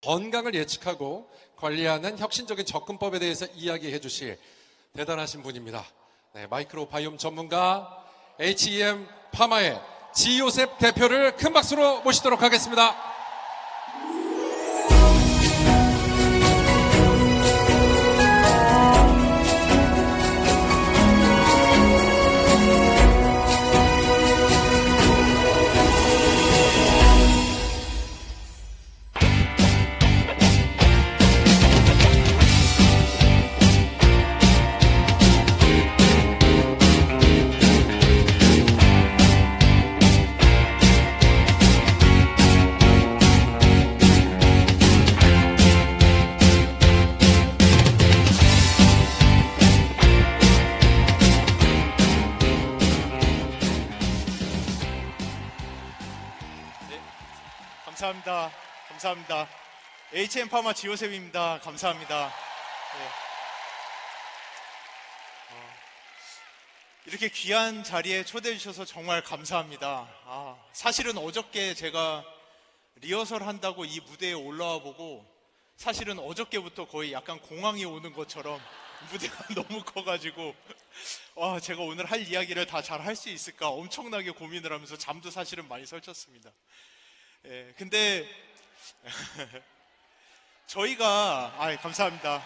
건강을 예측하고 관리하는 혁신적인 접근법에 대해서 이야기해 주실 대단하신 분입니다. 네, 마이크로 바이옴 전문가 HEM 파마의 지요셉 대표를 큰 박수로 모시도록 하겠습니다. 감사합니다. HM 파마 지호셉입니다. 감사합니다. 네. 이렇게 귀한 자리에 초대해 주셔서 정말 감사합니다. 사실은 어저께 제가 리허설 한다고 이 무대에 올라와 보고 사실은 어저께부터 거의 약간 공황이 오는 것처럼 무대가 너무 커가지고 제가 오늘 할 이야기를 다 잘 할 수 있을까 엄청나게 고민을 하면서 잠도 사실은 많이 설쳤습니다. 근데 저희가 감사합니다.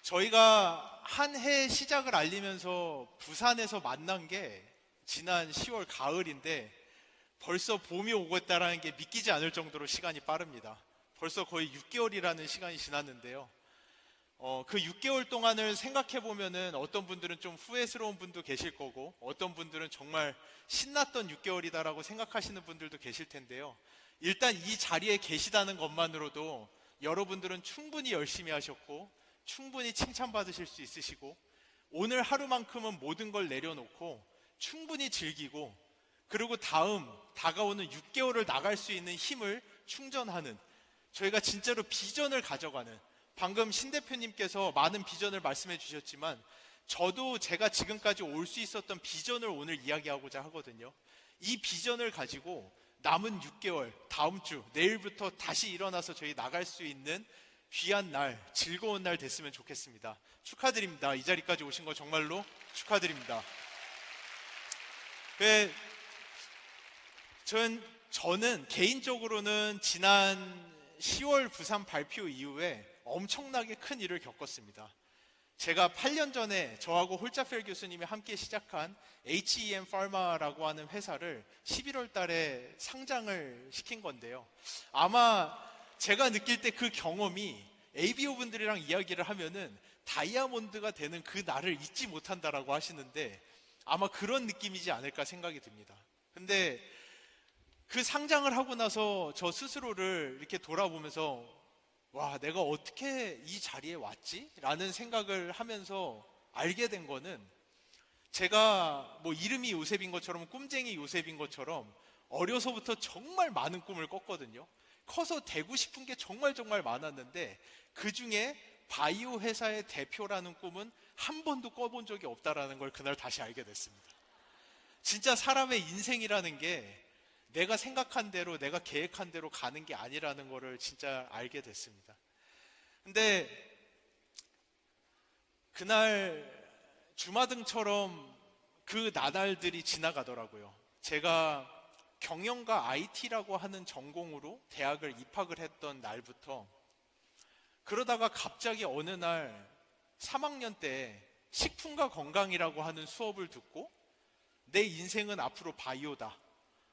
저희가 한 해 시작을 알리면서 부산에서 만난 게 지난 10월 가을인데 벌써 봄이 오고 있다는 게 믿기지 않을 정도로 시간이 빠릅니다. 벌써 거의 6개월이라는 시간이 지났는데요. 그 6개월 동안을 생각해 보면은 어떤 분들은 좀 후회스러운 분도 계실 거고 어떤 분들은 정말 신났던 6개월이다라고 생각하시는 분들도 계실 텐데요. 일단 이 자리에 계시다는 것만으로도 여러분들은 충분히 열심히 하셨고 충분히 칭찬받으실 수 있으시고 오늘 하루만큼은 모든 걸 내려놓고 충분히 즐기고 그리고 다가오는 6개월을 나갈 수 있는 힘을 충전하는 저희가 진짜로 비전을 가져가는 방금 신 대표님께서 많은 비전을 말씀해 주셨지만 저도 제가 지금까지 올 수 있었던 비전을 오늘 이야기하고자 하거든요. 이 비전을 가지고 남은 6개월, 다음 주, 내일부터 다시 일어나서 저희 나갈 수 있는 귀한 날, 즐거운 날 됐으면 좋겠습니다. 축하드립니다. 이 자리까지 오신 거 정말로 축하드립니다. 저는 개인적으로는 지난 10월 부산 발표 이후에 엄청나게 큰 일을 겪었습니다. 제가 8년 전에 저하고 홀자펠 교수님이 함께 시작한 HEM 파마라고 하는 회사를 11월 달에 상장을 시킨 건데요. 아마 제가 느낄 때 그 경험이 ABO 분들이랑 이야기를 하면은 다이아몬드가 되는 그 날을 잊지 못한다라고 하시는데 아마 그런 느낌이지 않을까 생각이 듭니다. 근데 그 상장을 하고 나서 저 스스로를 이렇게 돌아보면서 내가 어떻게 이 자리에 왔지? 라는 생각을 하면서 알게 된 거는 제가 이름이 요셉인 것처럼 꿈쟁이 요셉인 것처럼 어려서부터 정말 많은 꿈을 꿨거든요. 커서 되고 싶은 게 정말 많았는데 그 중에 바이오 회사의 대표라는 꿈은 한 번도 꿔본 적이 없다라는 걸 그날 다시 알게 됐습니다. 진짜 사람의 인생이라는 게 내가 생각한 대로 내가 계획한 대로 가는 게 아니라는 거를 진짜 알게 됐습니다. 근데 그날 주마등처럼 그 나날들이 지나가더라고요. 제가 경영과 IT라고 하는 전공으로 대학을 입학을 했던 날부터 그러다가 갑자기 어느 날 3학년 때 식품과 건강이라고 하는 수업을 듣고 내 인생은 앞으로 바이오다.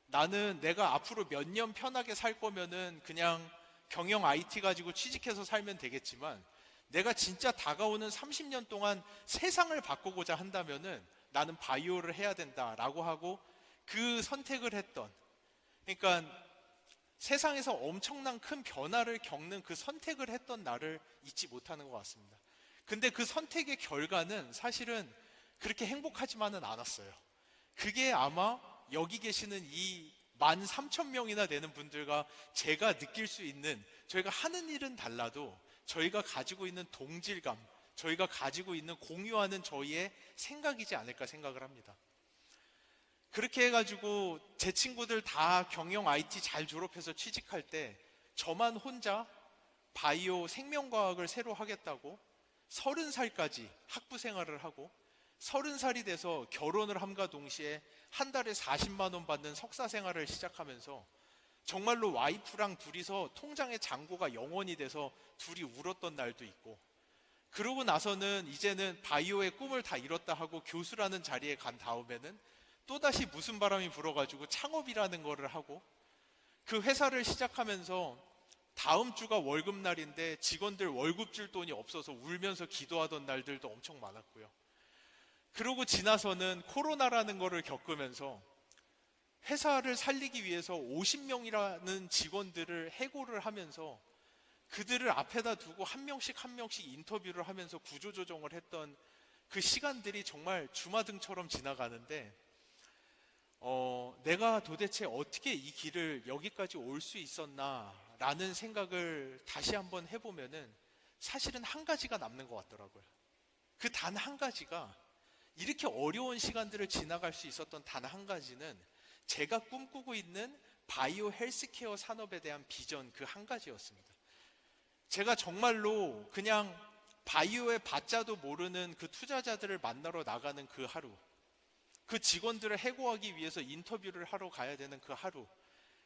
나는 내가 앞으로 몇 년 편하게 살 거면은 그냥 경영 IT 가지고 취직해서 살면 되겠지만 내가 진짜 다가오는 30년 동안 세상을 바꾸고자 한다면은 나는 바이오를 해야 된다라고 하고 그 선택을 했던 그러니까 세상에서 엄청난 큰 변화를 겪는 그 선택을 했던 날을 잊지 못하는 것 같습니다. 근데 그 선택의 결과는 사실은 그렇게 행복하지만은 않았어요. 그게 아마 여기 계시는 이 13,000명이나 되는 분들과 제가 느낄 수 있는 저희가 하는 일은 달라도 저희가 가지고 있는 동질감, 저희가 가지고 있는 공유하는 저희의 생각이지 않을까 생각을 합니다. 그렇게 해가지고 제 친구들 다 경영 IT 잘 졸업해서 취직할 때 저만 혼자 바이오 생명과학을 새로 하겠다고 30살까지 학부 생활을 하고 30살이 돼서 결혼을 함과 동시에 한 달에 40만 원 받는 석사 생활을 시작하면서 정말로 와이프랑 둘이서 통장에 잔고가 0원이 돼서 둘이 울었던 날도 있고, 그러고 나서는 이제는 바이오의 꿈을 다 이뤘다 하고 교수라는 자리에 간 다음에는 또다시 무슨 바람이 불어가지고 창업이라는 거를 하고, 그 회사를 시작하면서 다음 주가 월급날인데 직원들 월급 줄 돈이 없어서 울면서 기도하던 날들도 엄청 많았고요. 그러고 지나서는 코로나라는 거를 겪으면서 회사를 살리기 위해서 50명이라는 직원들을 해고를 하면서 그들을 앞에다 두고 한 명씩 한 명씩 인터뷰를 하면서 구조조정을 했던 그 시간들이 정말 주마등처럼 지나가는데, 내가 도대체 어떻게 이 길을 여기까지 올 수 있었나라는 생각을 다시 한번 해보면은 사실은 한 가지가 남는 것 같더라고요. 그 단 한 가지가, 이렇게 어려운 시간들을 지나갈 수 있었던 단 한 가지는 제가 꿈꾸고 있는 바이오 헬스케어 산업에 대한 비전 그 한 가지였습니다. 제가 정말로 그냥 바이오의 바자도 모르는 그 투자자들을 만나러 나가는 그 하루, 그 직원들을 해고하기 위해서 인터뷰를 하러 가야 되는 그 하루,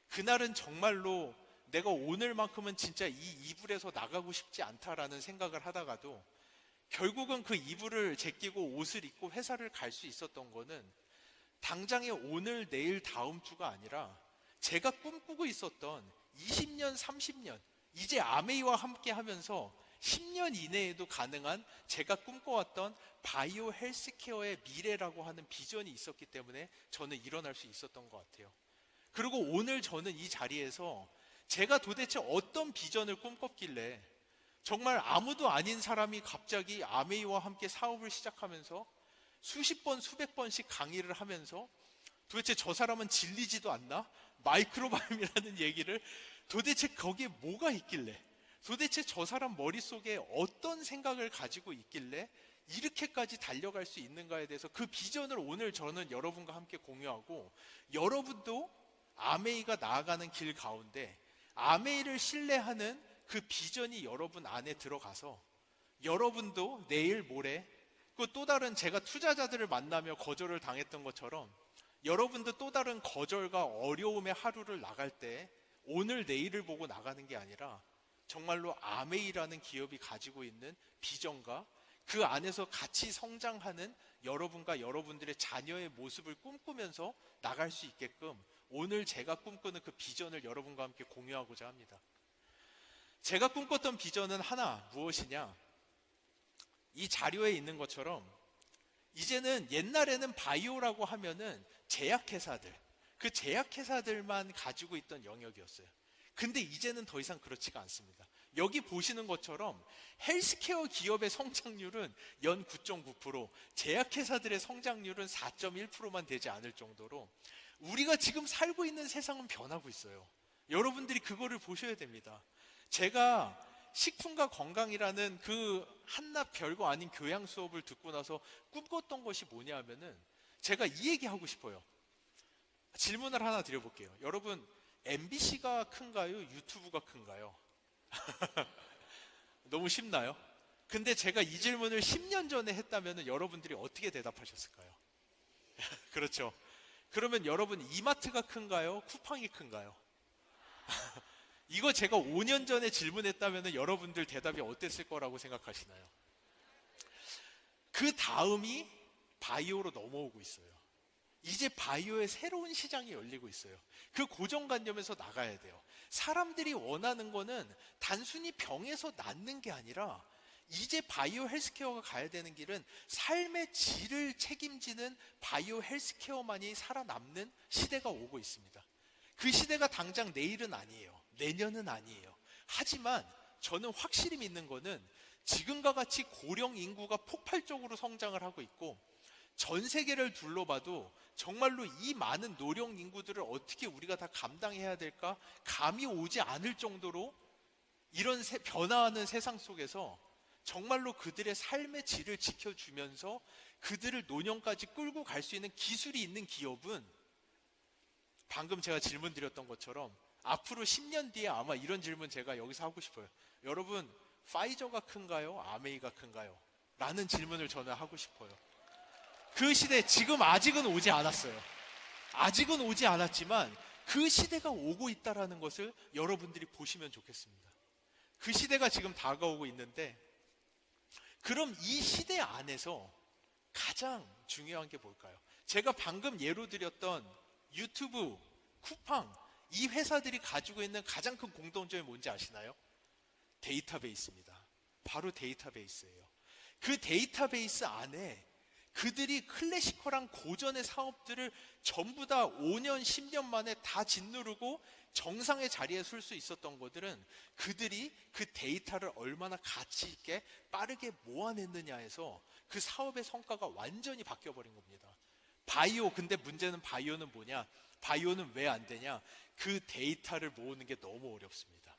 그날은 정말로 내가 오늘만큼은 진짜 이 이불에서 나가고 싶지 않다라는 생각을 하다가도 결국은 그 이불을 제끼고 옷을 입고 회사를 갈 수 있었던 거는 당장의 오늘, 내일, 다음 주가 아니라 제가 꿈꾸고 있었던 20년, 30년, 이제 아메이와 함께 하면서 10년 이내에도 가능한 제가 꿈꿔왔던 바이오 헬스케어의 미래라고 하는 비전이 있었기 때문에 저는 일어날 수 있었던 것 같아요. 그리고 오늘 저는 이 자리에서 제가 도대체 어떤 비전을 꿈꿨길래 정말 아무도 아닌 사람이 갑자기 아메이와 함께 사업을 시작하면서 수십 번, 수백 번씩 강의를 하면서 도대체 저 사람은 질리지도 않나? 마이크로바이옴이라는 얘기를 도대체 거기에 뭐가 있길래, 도대체 저 사람 머릿속에 어떤 생각을 가지고 있길래 이렇게까지 달려갈 수 있는가에 대해서 그 비전을 오늘 저는 여러분과 함께 공유하고, 여러분도 아메이가 나아가는 길 가운데 아메이를 신뢰하는 그 비전이 여러분 안에 들어가서 여러분도 내일 모레 그 또 다른, 제가 투자자들을 만나며 거절을 당했던 것처럼 여러분도 또 다른 거절과 어려움의 하루를 나갈 때 오늘 내일을 보고 나가는 게 아니라 정말로 아메이라는 기업이 가지고 있는 비전과 그 안에서 같이 성장하는 여러분과 여러분들의 자녀의 모습을 꿈꾸면서 나갈 수 있게끔 오늘 제가 꿈꾸는 그 비전을 여러분과 함께 공유하고자 합니다. 제가 꿈꿨던 비전은 하나, 무엇이냐? 이 자료에 있는 것처럼 이제는, 옛날에는 바이오라고 하면은 제약회사들, 그 제약회사들만 가지고 있던 영역이었어요. 근데 이제는 더 이상 그렇지가 않습니다. 여기 보시는 것처럼 헬스케어 기업의 성장률은 연 9.9%, 제약회사들의 성장률은 4.1%만 되지 않을 정도로 우리가 지금 살고 있는 세상은 변하고 있어요. 여러분들이 그거를 보셔야 됩니다. 제가 식품과 건강이라는 그 한낱 별거 아닌 교양 수업을 듣고 나서 꿈꿨던 것이 뭐냐 하면은, 제가 이 얘기 하고 싶어요. 질문을 하나 드려볼게요. 여러분, MBC가 큰가요? 유튜브가 큰가요? 너무 쉽나요? 근데 제가 이 질문을 10년 전에 했다면 여러분들이 어떻게 대답하셨을까요? 그렇죠. 그러면 여러분, 이마트가 큰가요? 쿠팡이 큰가요? 이거 제가 5년 전에 질문했다면 여러분들 대답이 어땠을 거라고 생각하시나요? 그 다음이 바이오로 넘어오고 있어요. 이제 바이오의 새로운 시장이 열리고 있어요. 그 고정관념에서 나가야 돼요. 사람들이 원하는 거는 단순히 병에서 낫는 게 아니라 이제 바이오 헬스케어가 가야 되는 길은 삶의 질을 책임지는 바이오 헬스케어만이 살아남는 시대가 오고 있습니다. 그 시대가 당장 내일은 아니에요. 내년은 아니에요. 하지만 저는 확실히 믿는 거는 지금과 같이 고령 인구가 폭발적으로 성장을 하고 있고, 전 세계를 둘러봐도 정말로 이 많은 노령 인구들을 어떻게 우리가 다 감당해야 될까 감이 오지 않을 정도로 이런 변화하는 세상 속에서 정말로 그들의 삶의 질을 지켜주면서 그들을 노년까지 끌고 갈 수 있는 기술이 있는 기업은 방금 제가 질문 드렸던 것처럼 앞으로 10년 뒤에 아마 이런 질문 제가 여기서 하고 싶어요. 여러분, 파이저가 큰가요? 아메이가 큰가요? 라는 질문을 저는 하고 싶어요. 그 시대, 지금 아직은 오지 않았어요. 아직은 오지 않았지만 그 시대가 오고 있다는 것을 여러분들이 보시면 좋겠습니다. 그 시대가 지금 다가오고 있는데, 그럼 이 시대 안에서 가장 중요한 게 뭘까요? 제가 방금 예로 드렸던 유튜브, 쿠팡, 이 회사들이 가지고 있는 가장 큰 공통점이 뭔지 아시나요? 데이터베이스입니다. 바로 데이터베이스예요. 그 데이터베이스 안에 그들이 클래시컬한 고전의 사업들을 전부 다 5년, 10년 만에 다 짓누르고 정상의 자리에 설 수 있었던 것들은 그들이 그 데이터를 얼마나 가치 있게 빠르게 모아냈느냐에서 그 사업의 성과가 완전히 바뀌어버린 겁니다. 바이오, 근데 문제는 바이오는 뭐냐? 바이오는 왜 안 되냐? 그 데이터를 모으는 게 너무 어렵습니다.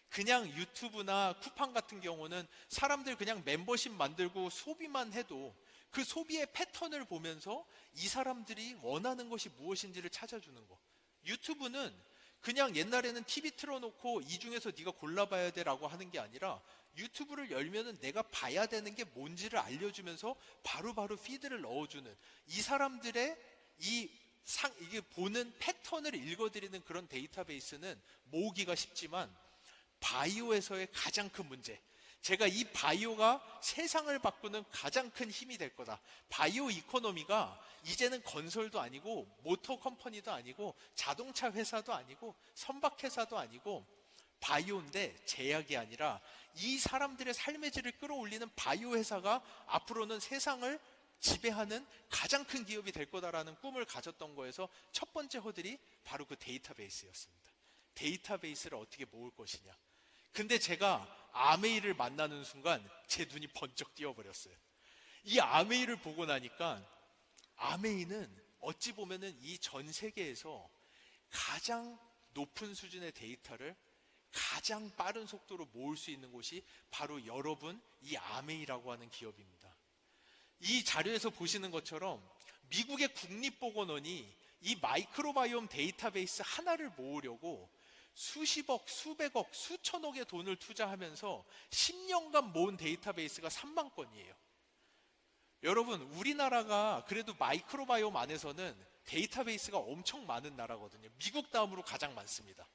그냥 유튜브나 쿠팡 같은 경우는 사람들 그냥 멤버십 만들고 소비만 해도 그 소비의 패턴을 보면서 이 사람들이 원하는 것이 무엇인지를 찾아주는 거. 유튜브는 그냥 옛날에는 TV 틀어놓고 이 중에서 네가 골라봐야 돼라고 하는 게 아니라 유튜브를 열면은 내가 봐야 되는 게 뭔지를 알려주면서 바로바로 피드를 넣어주는, 이 사람들의 이게 보는 패턴을 읽어드리는 그런 데이터베이스는 모으기가 쉽지만, 바이오에서의 가장 큰 문제, 제가 이 바이오가 세상을 바꾸는 가장 큰 힘이 될 거다. 바이오 이코노미가 이제는 건설도 아니고 모터 컴퍼니도 아니고 자동차 회사도 아니고 선박 회사도 아니고 바이오인데, 제약이 아니라 이 사람들의 삶의 질을 끌어올리는 바이오 회사가 앞으로는 세상을 지배하는 가장 큰 기업이 될 거다라는 꿈을 가졌던 거에서 첫 번째 허들이 바로 그 데이터베이스였습니다. 데이터베이스를 어떻게 모을 것이냐. 근데 제가 아메이를 만나는 순간 제 눈이 번쩍 띄어버렸어요. 이 아메이를 보고 나니까 아메이는 어찌 보면은 이 전 세계에서 가장 높은 수준의 데이터를 가장 빠른 속도로 모을 수 있는 곳이 바로 여러분, 이 아메이라고 하는 기업입니다. 이 자료에서 보시는 것처럼 미국의 국립보건원이 이 마이크로바이옴 데이터베이스 하나를 모으려고 수십억, 수백억, 수천억의 돈을 투자하면서 10년간 모은 데이터베이스가 3만 건이에요. 여러분, 우리나라가 그래도 마이크로바이옴 안에서는 데이터베이스가 엄청 많은 나라거든요. 미국 다음으로 가장 많습니다.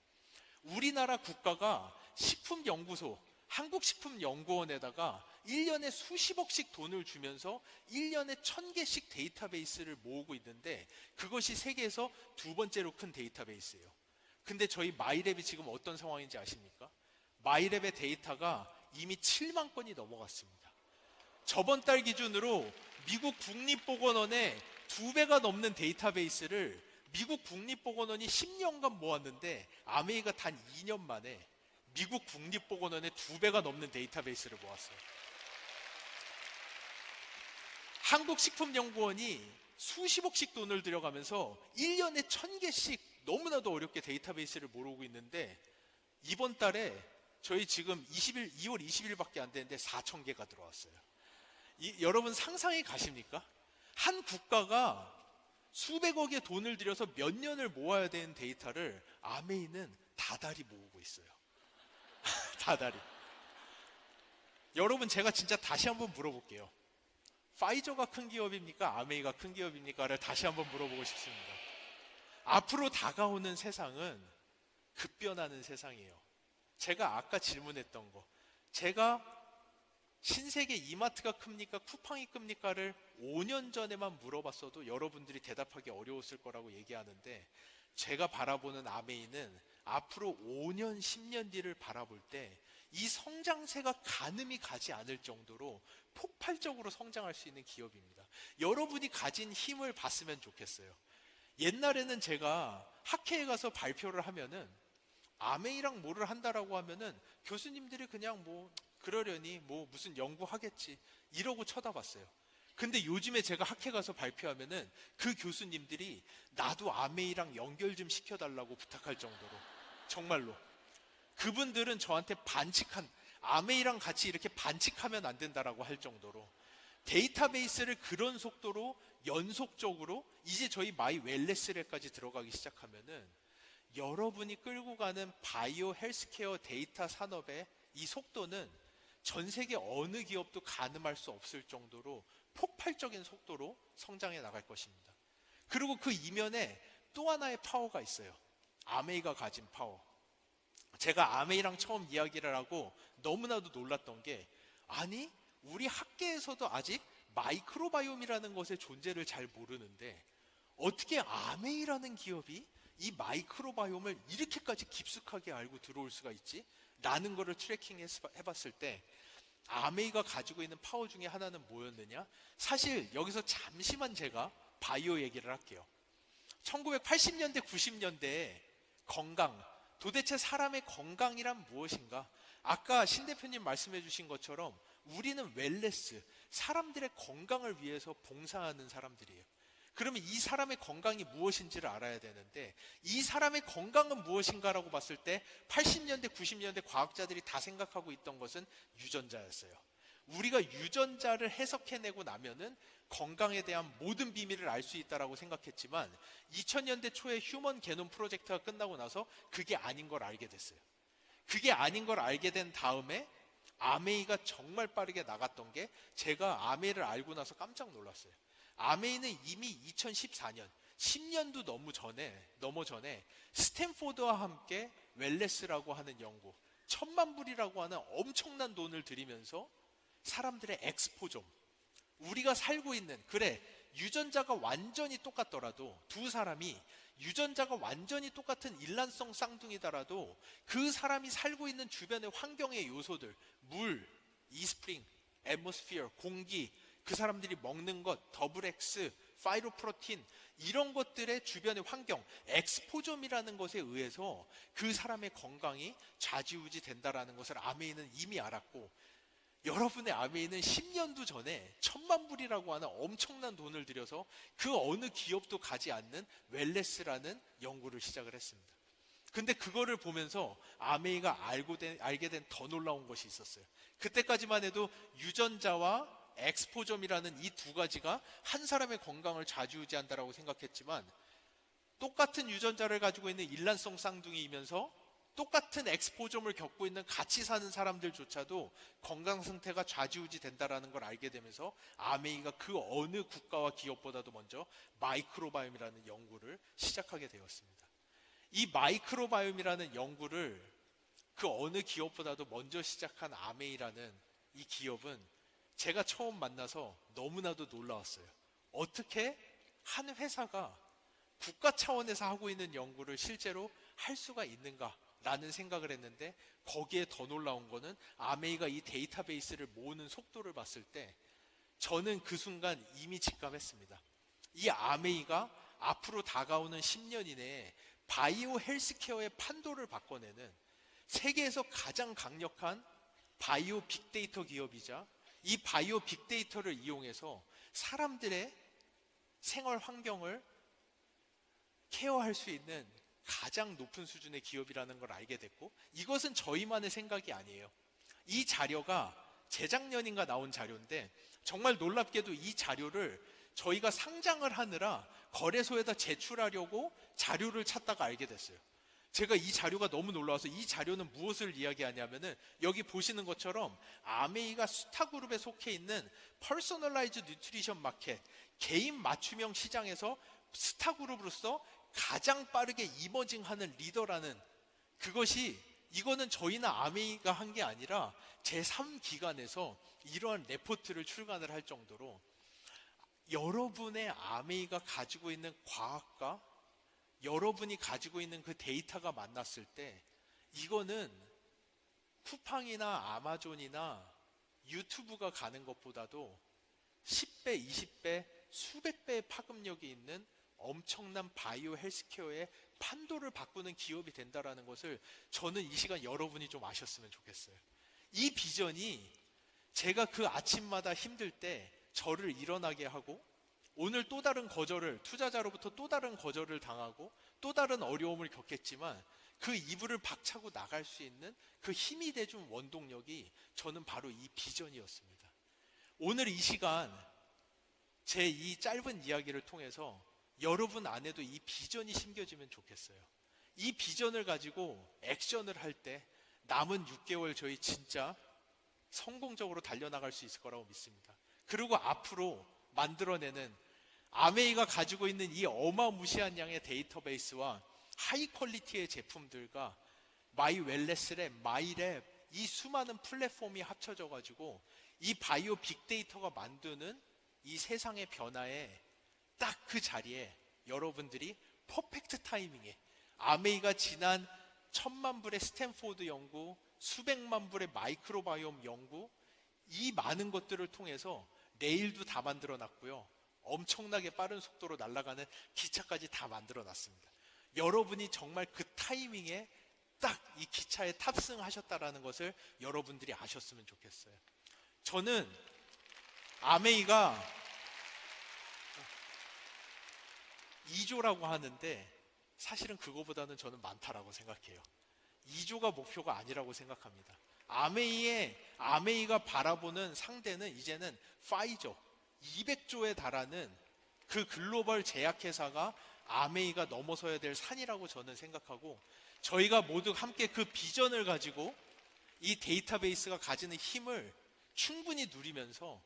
우리나라 국가가 식품연구소, 한국식품연구원에다가 1년에 수십억씩 돈을 주면서 1년에 1000개씩 데이터베이스를 모으고 있는데, 그것이 세계에서 두 번째로 큰 데이터베이스예요. 근데 저희 마이랩이 지금 어떤 상황인지 아십니까? 마이랩의 데이터가 이미 7만 건이 넘어갔습니다. 저번 달 기준으로 미국 국립보건원의 2배가 넘는 데이터베이스를 미국 국립보건원이 10년간 모았는데, 아메이가 단 2년 만에 미국 국립보건원의 2배가 넘는 데이터베이스를 모았어요. 한국식품연구원이 수십억씩 돈을 들여가면서 1년에 1000개씩 너무나도 어렵게 데이터베이스를 모으고 있는데, 이번 달에 저희 지금 2월 20일밖에 안 되는데 4000개가 들어왔어요. 여러분 상상이 가십니까? 한 국가가 수백억의 돈을 들여서 몇 년을 모아야 되는 데이터를 아메이는 다달이 모으고 있어요. 다달이. 여러분, 제가 진짜 다시 한번 물어볼게요. 파이저가 큰 기업입니까? 아메이가 큰 기업입니까?를 다시 한번 물어보고 싶습니다. 앞으로 다가오는 세상은 급변하는 세상이에요. 제가 아까 질문했던 거, 제가 신세계 이마트가 큽니까? 쿠팡이 큽니까?를 5년 전에만 물어봤어도 여러분들이 대답하기 어려웠을 거라고 얘기하는데, 제가 바라보는 아메이는 앞으로 5년, 10년 뒤를 바라볼 때 이 성장세가 가늠이 가지 않을 정도로 폭발적으로 성장할 수 있는 기업입니다. 여러분이 가진 힘을 봤으면 좋겠어요. 옛날에는 제가 학회에 가서 발표를 하면은 아메이랑 뭐를 한다라고 하면은 교수님들이 그냥 뭐 그러려니 뭐 무슨 연구하겠지 이러고 쳐다봤어요. 근데 요즘에 제가 학회 가서 발표하면은 그 교수님들이 나도 아메이랑 연결 좀 시켜달라고 부탁할 정도로, 정말로 그분들은 저한테 아메이랑 같이 이렇게 반칙하면 안 된다라고 할 정도로, 데이터베이스를 그런 속도로 연속적으로 이제 저희 마이 웰네스랩까지 들어가기 시작하면은 여러분이 끌고 가는 바이오 헬스케어 데이터 산업의 이 속도는 전 세계 어느 기업도 가늠할 수 없을 정도로 폭발적인 속도로 성장해 나갈 것입니다. 그리고 그 이면에 또 하나의 파워가 있어요. 아메이가 가진 파워. 제가 아메이랑 처음 이야기를 하고 너무나도 놀랐던 게, 아니 우리 학계에서도 아직 마이크로바이옴이라는 것의 존재를 잘 모르는데 어떻게 아메이라는 기업이 이 마이크로바이옴을 이렇게까지 깊숙하게 알고 들어올 수가 있지? 라는 거를 트래킹 해봤을 때 아메이가 가지고 있는 파워 중에 하나는 뭐였느냐? 사실 여기서 잠시만 제가 바이오 얘기를 할게요. 1980년대, 90년대에 건강, 도대체 사람의 건강이란 무엇인가? 아까 신 대표님 말씀해 주신 것처럼 우리는 웰네스, 사람들의 건강을 위해서 봉사하는 사람들이에요. 그러면 이 사람의 건강이 무엇인지를 알아야 되는데, 이 사람의 건강은 무엇인가라고 봤을 때 80년대, 90년대 과학자들이 다 생각하고 있던 것은 유전자였어요. 우리가 유전자를 해석해내고 나면은 건강에 대한 모든 비밀을 알 수 있다라고 생각했지만 2000년대 초에 휴먼 게놈 프로젝트가 끝나고 나서 그게 아닌 걸 알게 됐어요. 그게 아닌 걸 알게 된 다음에 아메이가 정말 빠르게 나갔던 게, 제가 아메이를 알고 나서 깜짝 놀랐어요. 아메이는 이미 2014년, 10년도 넘어 전에 스탠포드와 함께 웰네스라고 하는 연구, 1000만 불이라고 하는 엄청난 돈을 들이면서 사람들의 엑스포좀, 우리가 살고 있는, 그래 유전자가 완전히 똑같더라도, 두 사람이 유전자가 완전히 똑같은 일란성 쌍둥이더라도 그 사람이 살고 있는 주변의 환경의 요소들, 물, 이스프링, 애트모스피어, 공기, 그 사람들이 먹는 것, 더블 X, 파이로프로틴, 이런 것들의 주변의 환경, 엑스포점이라는 것에 의해서 그 사람의 건강이 좌지우지 된다라는 것을 아메이는 이미 알았고, 여러분의 아메이는 10년도 전에 1000만 불이라고 하는 엄청난 돈을 들여서 그 어느 기업도 가지 않는 웰네스라는 연구를 시작을 했습니다. 근데 그거를 보면서 아메이가 알게 된 더 놀라운 것이 있었어요. 그때까지만 해도 유전자와 엑스포점이라는 이 두 가지가 한 사람의 건강을 좌지우지한다라고 생각했지만, 똑같은 유전자를 가지고 있는 일란성 쌍둥이이면서 똑같은 엑스포점을 겪고 있는 같이 사는 사람들조차도 건강 상태가 좌지우지 된다라는 걸 알게 되면서 아메이가 그 어느 국가와 기업보다도 먼저 마이크로바이옴이라는 연구를 시작하게 되었습니다. 이 마이크로바이옴이라는 연구를 그 어느 기업보다도 먼저 시작한 아메이라는 이 기업은 제가 처음 만나서 너무나도 놀라웠어요. 어떻게 한 회사가 국가 차원에서 하고 있는 연구를 실제로 할 수가 있는가 라는 생각을 했는데, 거기에 더 놀라운 거는 아메이가 이 데이터베이스를 모으는 속도를 봤을 때 저는 그 순간 이미 직감했습니다. 이 아메이가 앞으로 다가오는 10년 이내에 바이오 헬스케어의 판도를 바꿔내는 세계에서 가장 강력한 바이오 빅데이터 기업이자, 이 바이오 빅데이터를 이용해서 사람들의 생활 환경을 케어할 수 있는 가장 높은 수준의 기업이라는 걸 알게 됐고, 이것은 저희만의 생각이 아니에요. 이 자료가 재작년인가 나온 자료인데, 정말 놀랍게도 이 자료를 저희가 상장을 하느라 거래소에다 제출하려고 자료를 찾다가 알게 됐어요. 제가 이 자료가 너무 놀라워서, 이 자료는 무엇을 이야기하냐면은 여기 보시는 것처럼 아메이가 스타그룹에 속해 있는 퍼스널라이즈 뉴트리션 마켓, 개인 맞춤형 시장에서 스타그룹으로서 가장 빠르게 이머징하는 리더라는, 이거는 저희나 아메이가 한 게 아니라 제3기관에서 이러한 레포트를 출간을 할 정도로, 여러분의 아메이가 가지고 있는 과학과 여러분이 가지고 있는 그 데이터가 만났을 때, 이거는 쿠팡이나 아마존이나 유튜브가 가는 것보다도 10배, 20배, 수백 배의 파급력이 있는 엄청난 바이오 헬스케어의 판도를 바꾸는 기업이 된다라는 것을 저는 이 시간 여러분이 좀 아셨으면 좋겠어요. 이 비전이 제가 그 아침마다 힘들 때 저를 일어나게 하고, 오늘 또 다른 거절을, 투자자로부터 또 다른 거절을 당하고 또 다른 어려움을 겪겠지만 그 이불을 박차고 나갈 수 있는 그 힘이 돼준 원동력이 저는 바로 이 비전이었습니다. 오늘 이 시간 제 이 짧은 이야기를 통해서 여러분 안에도 이 비전이 심겨지면 좋겠어요. 이 비전을 가지고 액션을 할 때 남은 6개월 저희 진짜 성공적으로 달려나갈 수 있을 거라고 믿습니다. 그리고 앞으로 만들어내는 아메이가 가지고 있는 이 어마무시한 양의 데이터베이스와 하이 퀄리티의 제품들과 마이 웰네스랩, 마이랩 이 수많은 플랫폼이 합쳐져 가지고 이 바이오 빅데이터가 만드는 이 세상의 변화에 딱 그 자리에 여러분들이 퍼펙트 타이밍에 아메이가 지난 1000만 불의 스탠포드 연구, 수백만 불의 마이크로바이옴 연구 이 많은 것들을 통해서 내일도 다 만들어 놨고요. 엄청나게 빠른 속도로 날아가는 기차까지 다 만들어 놨습니다. 여러분이 정말 그 타이밍에 딱 이 기차에 탑승하셨다라는 것을 여러분들이 아셨으면 좋겠어요. 저는 아메이가 2조라고 하는데 사실은 그거보다는 저는 많다라고 생각해요. 2조가 목표가 아니라고 생각합니다. 아메이가 바라보는 상대는 이제는 파이저 200조에 달하는 그 글로벌 제약회사가 아메이가 넘어서야 될 산이라고 저는 생각하고, 저희가 모두 함께 그 비전을 가지고 이 데이터베이스가 가지는 힘을 충분히 누리면서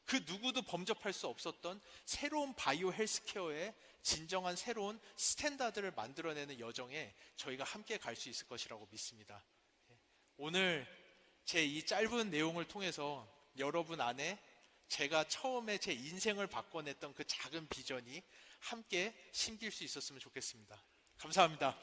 그 누구도 범접할 수 없었던 새로운 바이오 헬스케어의 진정한 새로운 스탠다드를 만들어내는 여정에 저희가 함께 갈 수 있을 것이라고 믿습니다. 오늘 제 이 짧은 내용을 통해서 여러분 안에 제가 처음에 제 인생을 바꿔냈던 그 작은 비전이 함께 심길 수 있었으면 좋겠습니다. 감사합니다.